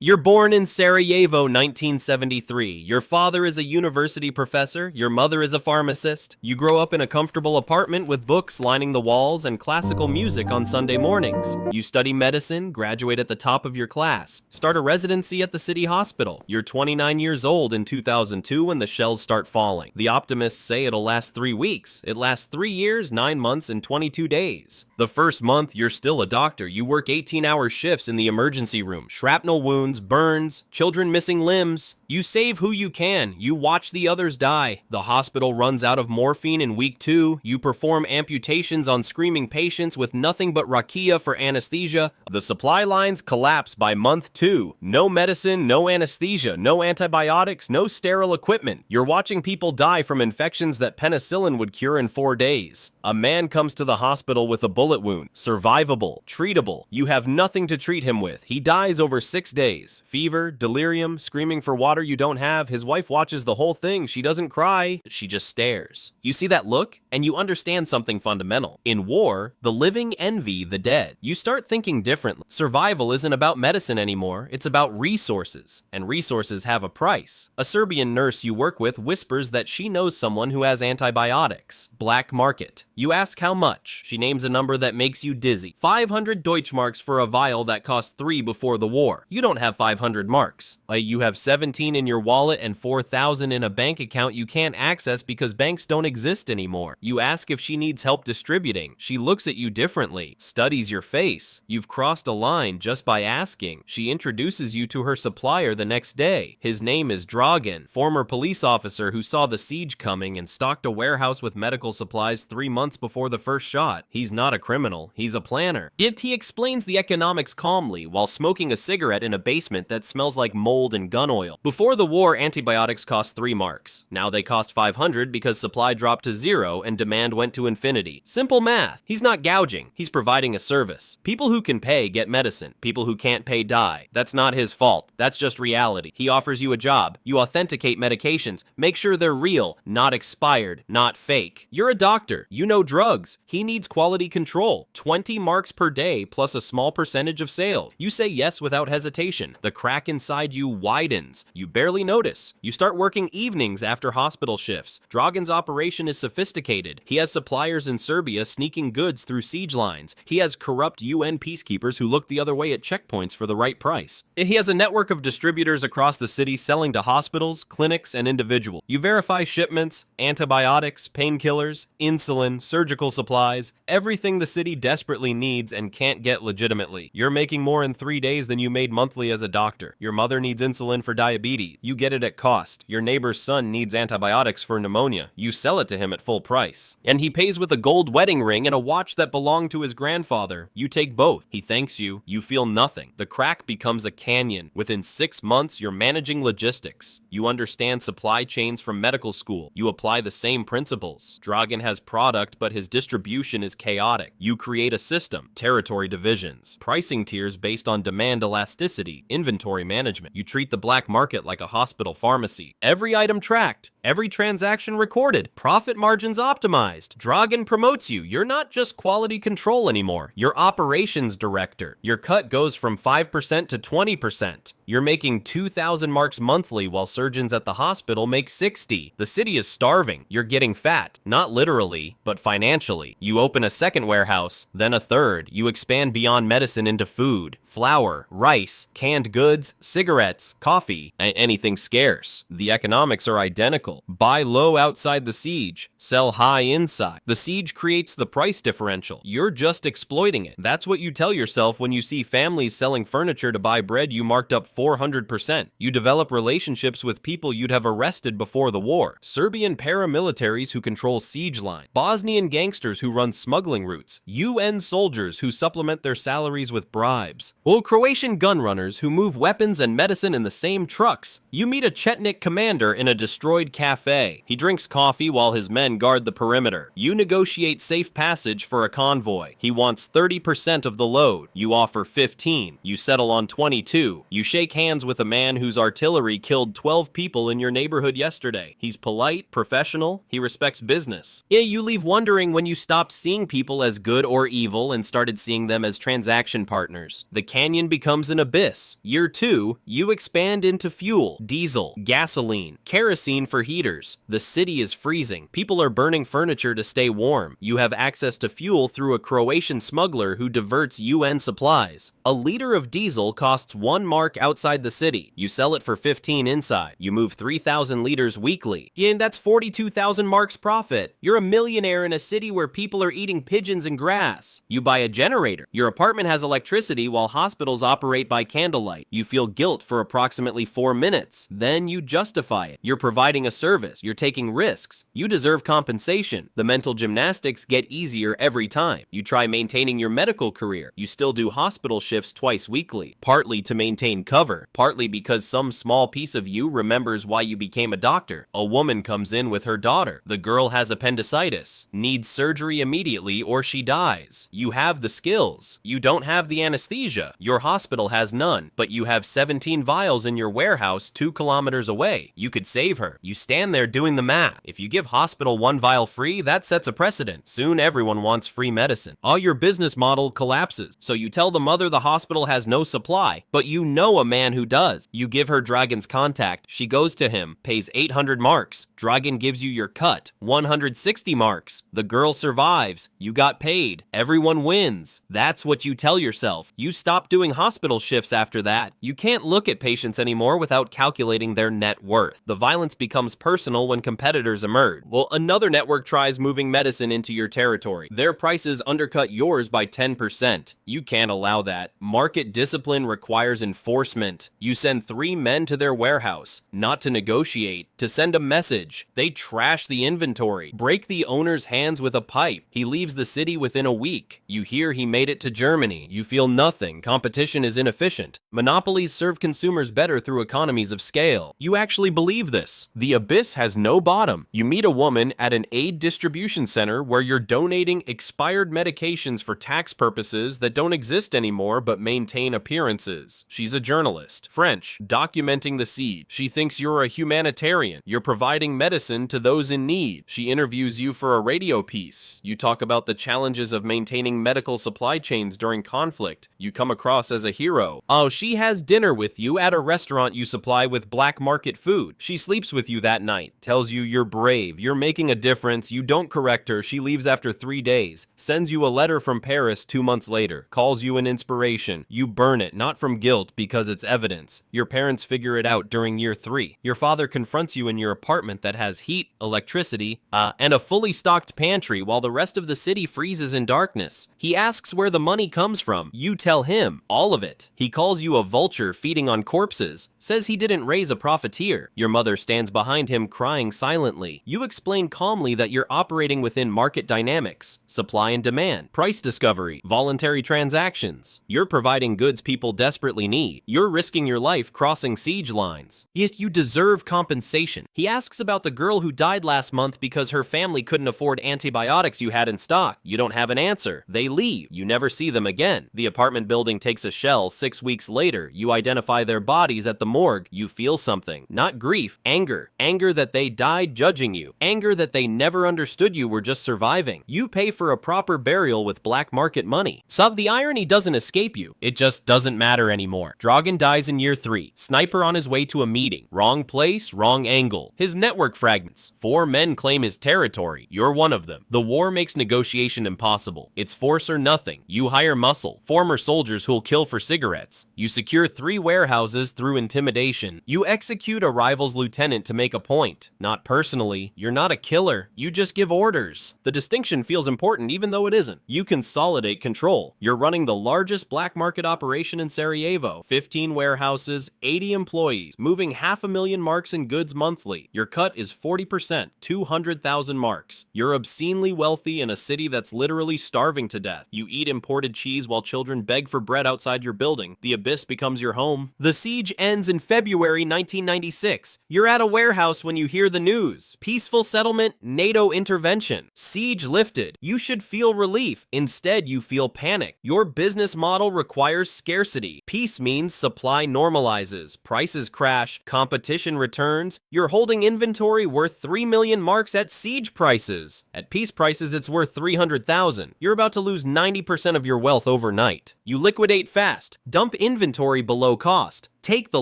You're born in Sarajevo, 1973. Your father is a university professor. Your mother is a pharmacist. You grow up in a comfortable apartment with books lining the walls and classical music on Sunday mornings. You study medicine, graduate at the top of your class, start a residency at the city hospital. You're 29 years old in 2002 when the shells start falling. The optimists say it'll last 3 weeks. It lasts 3 years, 9 months, and 22 days. The first month, you're still a doctor. You work 18-hour shifts in the emergency room. Shrapnel wounds, burns, children missing limbs. You save who you can. You watch the others die. The hospital runs out of morphine in week 2. You perform amputations on screaming patients with nothing but rakia for anesthesia. The supply lines collapse by month 2. No medicine, no anesthesia, no antibiotics, no sterile equipment. You're watching people die from infections that penicillin would cure in 4 days. A man comes to the hospital with a bullet wound. Survivable, treatable. You have nothing to treat him with. He dies over 6 days. Fever, delirium, screaming for water you don't have. His wife watches the whole thing. She doesn't cry. She just stares. You see that look, and you understand something fundamental. In war, the living envy the dead. You start thinking differently. Survival isn't about medicine anymore. It's about resources, and resources have a price. A Serbian nurse you work with whispers that she knows someone who has antibiotics. Black market. You ask how much. She names a number that makes you dizzy. 500 Deutschmarks for a vial that cost 3 before the war. You don't have 500 marks. You have 17 in your wallet and 4,000 in a bank account you can't access because banks don't exist anymore. You ask if she needs help distributing. She looks at you differently, studies your face. You've crossed a line just by asking. She introduces you to her supplier the next day. His name is Dragan, former police officer who saw the siege coming and stocked a warehouse with medical supplies 3 months before the first shot. He's not a criminal, he's a planner. Yet he explains the economics calmly while smoking a cigarette in a basement that smells like mold and gun oil. Before the war, antibiotics cost 3 marks. Now they cost 500 because supply dropped to 0 and demand went to infinity. Simple math. He's not gouging, he's providing a service. People who can pay get medicine. People who can't pay die. That's not his fault. That's just reality. He offers you a job. You authenticate medications. Make sure they're real, not expired, not fake. You're a doctor. You know drugs. He needs quality control. 20 marks per day plus a small percentage of sales. You say yes without hesitation. The crack inside you widens. You barely notice. You start working evenings after hospital shifts. Dragan's operation is sophisticated. He has suppliers in Serbia sneaking goods through siege lines. He has corrupt UN peacekeepers who look the other way at checkpoints for the right price. He has a network of distributors across the city selling to hospitals, clinics, and individuals. You verify shipments, antibiotics, painkillers, insulin, surgical supplies, everything the city desperately needs and can't get legitimately. You're making more in 3 days than you made monthly as a doctor. Your mother needs insulin for diabetes. You get it at cost. Your neighbor's son needs antibiotics for pneumonia. You sell it to him at full price. And he pays with a gold wedding ring and a watch that belonged to his grandfather. You take both. He thanks you. You feel nothing. The crack becomes a canyon. Within 6 months, you're managing logistics. You understand supply chains from medical school. You apply the same principles. Dragan has product, but his distribution is chaotic. You create a system, territory divisions, pricing tiers based on demand elasticity, inventory management. You treat the black market like a hospital pharmacy. Every item tracked, every transaction recorded, profit margins optimized. Dragan promotes you. You're not just quality control anymore. You're operations director. Your cut goes from 5% to 20%. You're making 2,000 marks monthly while surgeons at the hospital make 60. The city is starving. You're getting fat, not literally, but financially. You open a second warehouse, then a third. You expand beyond medicine into food, flour, rice, canned goods, cigarettes, coffee, and anything scarce. The economics are identical. Buy low outside the siege, sell high inside. The siege creates the price differential. You're just exploiting it. That's what you tell yourself when you see families selling furniture to buy bread you marked up 400%. You develop relationships with people you'd have arrested before the war. Serbian paramilitaries who control siege lines. Bosnian gangsters who run smuggling routes. UN soldiers who supplement their salaries with bribes. Or Croatian gunrunners who move weapons and medicine in the same trucks. You meet a Chetnik commander in a destroyed cafe. He drinks coffee while his men guard the perimeter. You negotiate safe passage for a convoy. He wants 30% of the load. You offer 15. You settle on 22. You shake hands with a man whose artillery killed 12 people in your neighborhood yesterday. He's polite, professional, he respects business. Yeah, you leave wondering when you stopped seeing people as good or evil and started seeing them as transaction partners. The canyon becomes an abyss. Year 2, you expand into fuel, diesel, gasoline, kerosene for heaters. The city is freezing. People are burning furniture to stay warm. You have access to fuel through a Croatian smuggler who diverts UN supplies. A liter of diesel costs 1 mark outside the city. You sell it for 15 inside. You move 3,000 liters weekly. And that's 42,000 marks profit. You're a millionaire in a city where people are eating pigeons and grass. You buy a generator. Your apartment has electricity while hospitals operate by candlelight. You feel guilt for approximately 4 minutes. Then you justify it. You're providing a service. You're taking risks. You deserve compensation. The mental gymnastics get easier every time. You try maintaining your medical career. You still do hospital shifts twice weekly, partly to maintain cover, partly because some small piece of you remembers why you became a doctor. A woman comes in with her daughter. The girl has appendicitis, needs surgery immediately or she dies. You have the skills. You don't have the anesthesia. Your hospital has none, but you have 17 vials in your warehouse 2 kilometers away. You could save her. You stand there doing the math. If you give hospital 1 vial free, that sets a precedent. Soon everyone wants free medicine. All your business model collapses, so you tell the mother the hospital has no supply, but you know a man who does. You give her Dragon's contact. She goes to him, pays 800 marks. Dragon gives you your cut, 160 marks. The girl survives. You got paid. Everyone wins. That's what you tell yourself. You stop doing hospital shifts after that. You can't look at patients anymore without calculating their net worth. The violence becomes personal when competitors emerge. Well, another network tries moving medicine into your territory. Their prices undercut yours by 10%. You can't allow that. Market discipline requires enforcement. You send 3 men to their warehouse, not to negotiate, to send a message. They trash the inventory, break the owner's hands with a pipe. He leaves the city within a week. You hear he made it to Germany. You feel nothing. Competition is inefficient. Monopolies serve consumers better through economies of scale. You actually believe this. The abyss has no bottom. You meet a woman at an aid distribution center where you're donating expired medications for tax purposes that don't exist anymore but maintain appearances. She's a journalist, French, documenting the siege. She thinks you're a humanitarian. You're providing medicine to those in need. She interviews you for a radio piece. You talk about the challenges of maintaining medical supply chains during conflict. You come across as a hero. Oh, she has dinner with you at a restaurant you supply with black market food. She sleeps with you that night, tells you you're brave, you're making a difference, you don't correct her, she leaves after 3 days, sends you a letter from Paris 2 months later, calls you an inspiration. You burn it, not from guilt, because it's evidence. Your parents figure it out during year 3. Your father confronts you in your apartment that has heat, electricity, and a fully stocked pantry while the rest of the city freezes in darkness. He asks where the money comes from. You tell him, all of it. He calls you a vulture feeding on corpses, says he didn't raise a profiteer. Your mother stands behind him crying silently. You explain calmly that you're operating within market dynamics, supply and demand, price discovery, voluntary transactions. You're providing goods people desperately need. You're risking your life crossing siege lines. Yes, you deserve compensation. He asks about the girl who died last month because her family couldn't afford antibiotics you had in stock. You don't have an answer. They leave. You never see them again. The apartment building takes a shell. 6 weeks later, you identify their bodies at the morgue. You feel something. Not grief, anger. Anger that they died judging you. Anger that they never understood you were just surviving. You pay for a proper burial with black market money. So the irony doesn't escape you. It just doesn't matter anymore. Dragon dies in year 3. Sniper on his way to a meeting. Wrong place, wrong angle. His network fragments. 4 men claim his territory. You're one of them. The war makes negotiation impossible. It's force or nothing. You hire muscle. Former soldiers who'll kill for cigarettes. You secure 3 warehouses through intimidation. You execute a rival's lieutenant to make a point. Not personally. You're not a killer. You just give orders. The distinction feels important even though it isn't. You consolidate control. You're running the largest black market operation in Sarajevo. 15 warehouses, 80 employees, moving 500,000 marks in goods monthly. Your cut is 40%, 200,000 marks. You're obscenely wealthy in a city that's literally starving to death. You eat imported cheese while children beg for bread outside your building. The abyss becomes your home. The siege ends in February 1996. You're at a warehouse house when you hear the news. Peaceful settlement, NATO intervention. Siege lifted. You should feel relief. Instead, you feel panic. Your business model requires scarcity. Peace means supply normalizes, prices crash, competition returns. You're holding inventory worth 3 million marks at siege prices. At peace prices, it's worth 300,000. You're about to lose 90% of your wealth overnight. You liquidate fast. Dump inventory below cost. Take the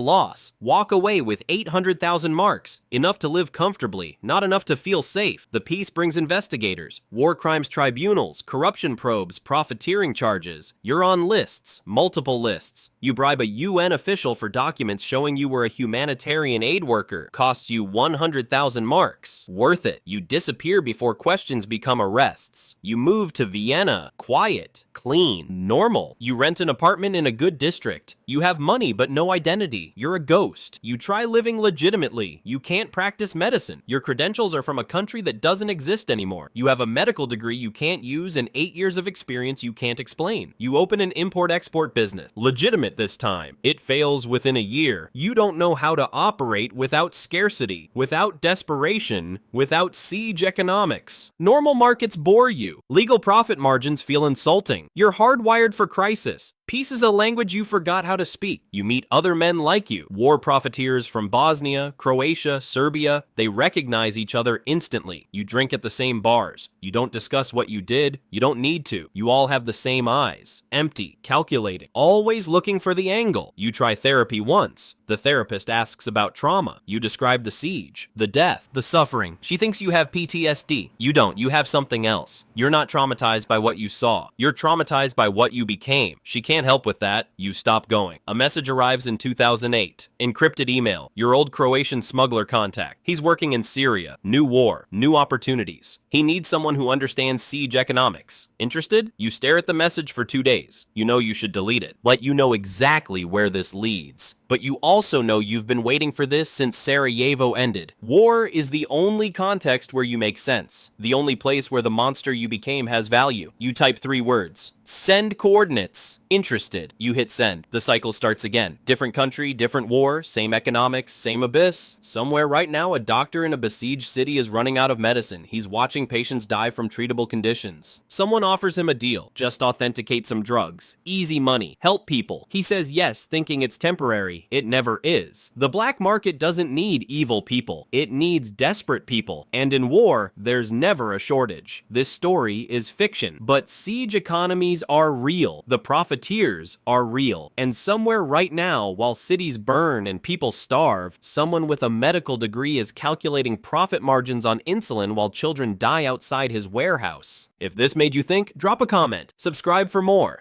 loss. Walk away with 800,000 marks. Enough to live comfortably, not enough to feel safe. The peace brings investigators, war crimes tribunals, corruption probes, profiteering charges. You're on lists, multiple lists. You bribe a UN official for documents showing you were a humanitarian aid worker. Costs you 100,000 marks. Worth it. You disappear before questions become arrests. You move to Vienna. Quiet, clean, normal. You rent an apartment in a good district. You have money but no identity. You're a ghost. You try living legitimately. You can't practice medicine. Your credentials are from a country that doesn't exist anymore. You have a medical degree you can't use and 8 years of experience you can't explain. You open an import-export business. Legitimate this time. It fails within a year. You don't know how to operate without scarcity, without desperation, without siege economics. Normal markets bore you. Legal profit margins feel insulting. You're hardwired for crisis. Peace is a language you forgot how to speak. You meet other men like you. War profiteers from Bosnia, Croatia, Serbia. They recognize each other instantly. You drink at the same bars. You don't discuss what you did. You don't need to. You all have the same eyes. Empty, calculating, always looking for the angle. You try therapy once. The therapist asks about trauma. You describe the siege, the death, the suffering. She thinks you have PTSD. You don't. You have something else. You're not traumatized by what you saw. You're traumatized by what you became. She can't help with that. You stop going. A message arrives in 2008. Encrypted email. Your old Croatian smuggler contact. He's working in Syria. New war. New opportunities. He needs someone who understands siege economics. Interested? You stare at the message for 2 days. You know you should delete it. Like you know exactly where this leads. But you also know you've been waiting for this since Sarajevo ended. War is the only context where you make sense. The only place where the monster you became has value. You type 3 words. Send coordinates. Interested. You hit send. The cycle starts again. Different country, different war, same economics, same abyss. Somewhere right now, a doctor in a besieged city is running out of medicine. He's watching patients die from treatable conditions. Someone offers him a deal. Just authenticate some drugs. Easy money. Help people. He says yes, thinking it's temporary. It never is. The black market doesn't need evil people. It needs desperate people. And in war, there's never a shortage. This story is fiction, but siege economies are real. The profiteers are real. And somewhere right now, while cities burn and people starve, someone with a medical degree is calculating profit margins on insulin while children die outside his warehouse. If this made you think, drop a comment. Subscribe for more.